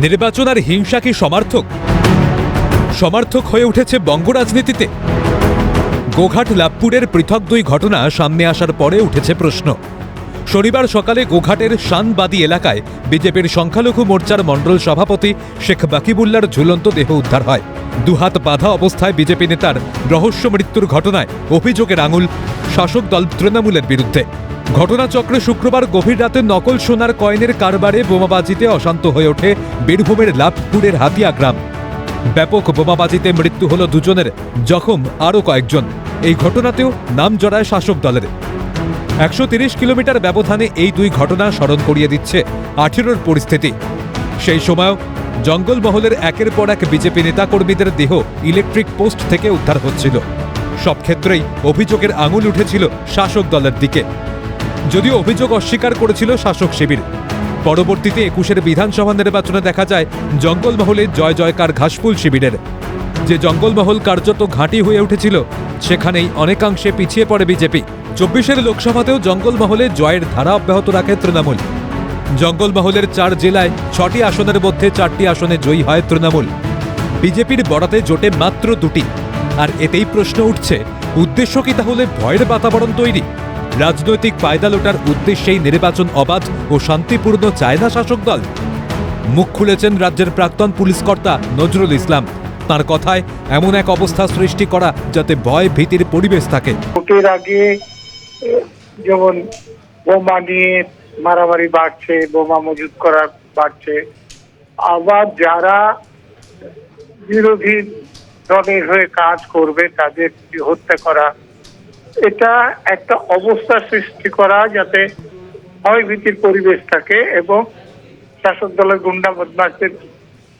নির্বাচন আর হিংসা কি সমার্থক হয়ে উঠেছে বঙ্গ রাজনীতিতে? গোঘাট লাভপুরের পৃথক দুই ঘটনা সামনে আসার পরে উঠেছে প্রশ্ন। শনিবার সকালে গোঘাটের শানবাদী এলাকায় বিজেপির সংখ্যালঘু মোর্চার মণ্ডল সভাপতি শেখ বাকিবুল্লার ঝুলন্ত দেহ উদ্ধার হয়। দুহাত বাঁধা অবস্থায় বিজেপি নেতার রহস্য মৃত্যুর ঘটনায় অভিযোগের আঙুল শাসক দল তৃণমূলের বিরুদ্ধে। ঘটনাচক্রে শুক্রবার গভীর রাতে নকল সোনার কয়েনের কারবারে বোমাবাজিতে অশান্ত হয়ে ওঠে বীরভূমের লাভপুরের হাতিয়া গ্রাম। ব্যাপক বোমাবাজিতে মৃত্যু হল দুজনের, জখম আরও কয়েকজন। এই ঘটনাতেও নাম জড়ায় শাসক দলের। 130 কিলোমিটার ব্যবধানে এই দুই ঘটনা স্মরণ করিয়ে দিচ্ছে 18-র পরিস্থিতি। সেই সময়ও জঙ্গলমহলের একের পর এক বিজেপি নেতাকর্মীদের দেহ ইলেকট্রিক পোস্ট থেকে উদ্ধার হচ্ছিল। সব ক্ষেত্রেই অভিযোগের আঙুল উঠেছিল শাসক দলের দিকে, যদিও অভিযোগ অস্বীকার করেছিল শাসক শিবির। পরবর্তীতে 21-এর বিধানসভা নির্বাচনে দেখা যায় জঙ্গলমহলে জয় জয়কার ঘাসফুল শিবিরের। যে জঙ্গলমহল কার্যত ঘাঁটি হয়ে উঠেছিল, সেখানেই অনেকাংশে পিছিয়ে পড়ে বিজেপি। 24-এর লোকসভাতেও জঙ্গলমহলে জয়ের ধারা অব্যাহত রাখে তৃণমূল। জঙ্গলমহলের 4 জেলায় 6টি আসনের মধ্যে 4টি আসনে জয়ী হয় তৃণমূল। বিজেপির বরাতে জোটে মাত্র 2টি। আর এতেই প্রশ্ন উঠছে, উদ্দেশ্য কি তাহলে ভয়ের বাতাবরণ তৈরি? রাজনৈতিক ফায়দা লোটার উদ্দেশ্যেই নির্বাচন অবাধ ও শান্তিপূর্ণ চায় না শাসক দল? মুখ খুলেছেন রাজ্যের প্রাক্তন পুলিশ কর্তা নজরুল ইসলাম। তার কথায় এমন এক অবস্থা সৃষ্টি করা যাতে ভয় ভীতির পরিবেশ থাকে। ভোটের আগে যেমন বোমা নিয়ে মারামারি বাড়ছে, বোমা মজুত করা বাড়ছে, আবার যারা বিরোধী দলের হয়ে কাজ করবে তাদের হত্যা করা, এটা একটা অবস্থা সৃষ্টি করা যাতে ভয় ভীতির পরিবেশ থাকে এবং শাসক দলের গুন্ডা বদমাশদের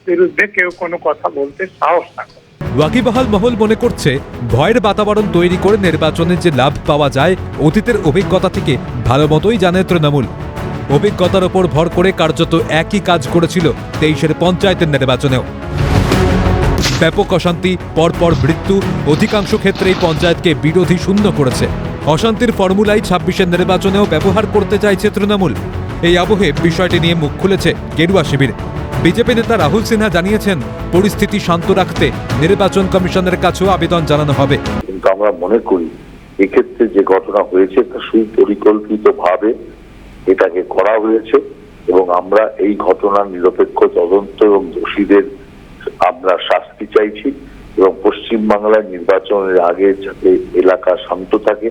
বিরুদ্ধে কেউ কোনো কথা বলতে সাহস না করে। ওয়াকিবহাল মহল মনে করছে, ভয়ের বাতাবরণ তৈরি করে নির্বাচনে যে লাভ পাওয়া যায় অতীতের অভিজ্ঞতা থেকে ভালো মতোই জানে তৃণমূল। অভিজ্ঞতার ওপর ভর করে কার্যত একই কাজ করেছিল 23-এর পঞ্চায়েতের নির্বাচনেও। ব্যাপক অশান্তি, পরপর মৃত্যু, অধিকাংশ ক্ষেত্রেই পঞ্চায়েতকে বিরোধী শূন্য করেছে। অশান্তির ফর্মুলাই 26-এর নির্বাচনেও ব্যবহার করতে চাইছে তৃণমূল। এই আবহে বিষয়টি নিয়ে মুখ খুলেছে গেরুয়া শিবির। বিজেপি নেতা রাহুল সিনহা জানিয়েছেন, পরিস্থিতি শান্ত রাখতে নির্বাচন কমিশনের কাছেও আবেদন জানানো হবে। কিন্তু আমরা মনে করি এক্ষেত্রে যে ঘটনা হয়েছে তা সুপরিকল্পিতভাবে এটাকে করা হয়েছে এবং আমরা এই ঘটনার নিরপেক্ষ তদন্ত এবং দোষীদের আমরা শাস্তি চাইছি এবং পশ্চিমবাংলার নির্বাচনের আগে যাতে এলাকা শান্ত থাকে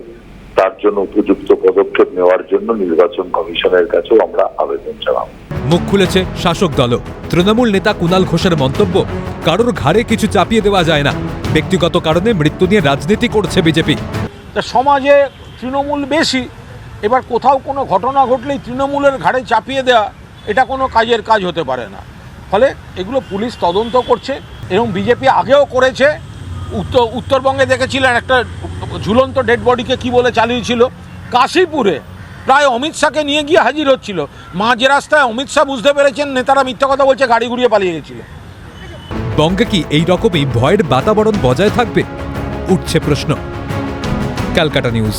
তার জন্য উপযুক্ত পদক্ষেপ নেওয়ার জন্য নির্বাচন কমিশনের কাছেও আমরা আবেদন জানাবো। মুখ খুলেছে শাসক দল। তৃণমূল নেতা কুণাল ঘোষের মন্তব্য, কারোর ঘাড়ে কিছু চাপিয়ে দেওয়া যায় না। ব্যক্তিগত কারণে মৃত্যু নিয়ে রাজনীতি করছে বিজেপি। সমাজে তৃণমূল বেশি, এবার কোথাও কোনো ঘটনা ঘটলেই তৃণমূলের ঘাড়ে চাপিয়ে দেওয়া, এটা কোনো কাজের কাজ হতে পারে না। ফলে এগুলো পুলিশ তদন্ত করছে এবং বিজেপি আগেও করেছে। উত্তরবঙ্গে দেখেছিলেন একটা ঝুলন্ত ডেড বডিকে কি বলে চালিয়েছিল। কাশীপুরে প্রায় অমিত শাহকে নিয়ে গিয়ে হাজির হচ্ছিল। মাঝ রাস্তায় অমিত শাহ বুঝতে পেরেছেন নেতারা মিথ্যা কথা বলছে, গাড়ি ঘুরিয়ে পালিয়ে গেছিল। বঙ্গে কি এই রকমই ভয়ের বাতাবরণ বজায় থাকবে? উঠছে প্রশ্ন। ক্যালকাটা নিউজ।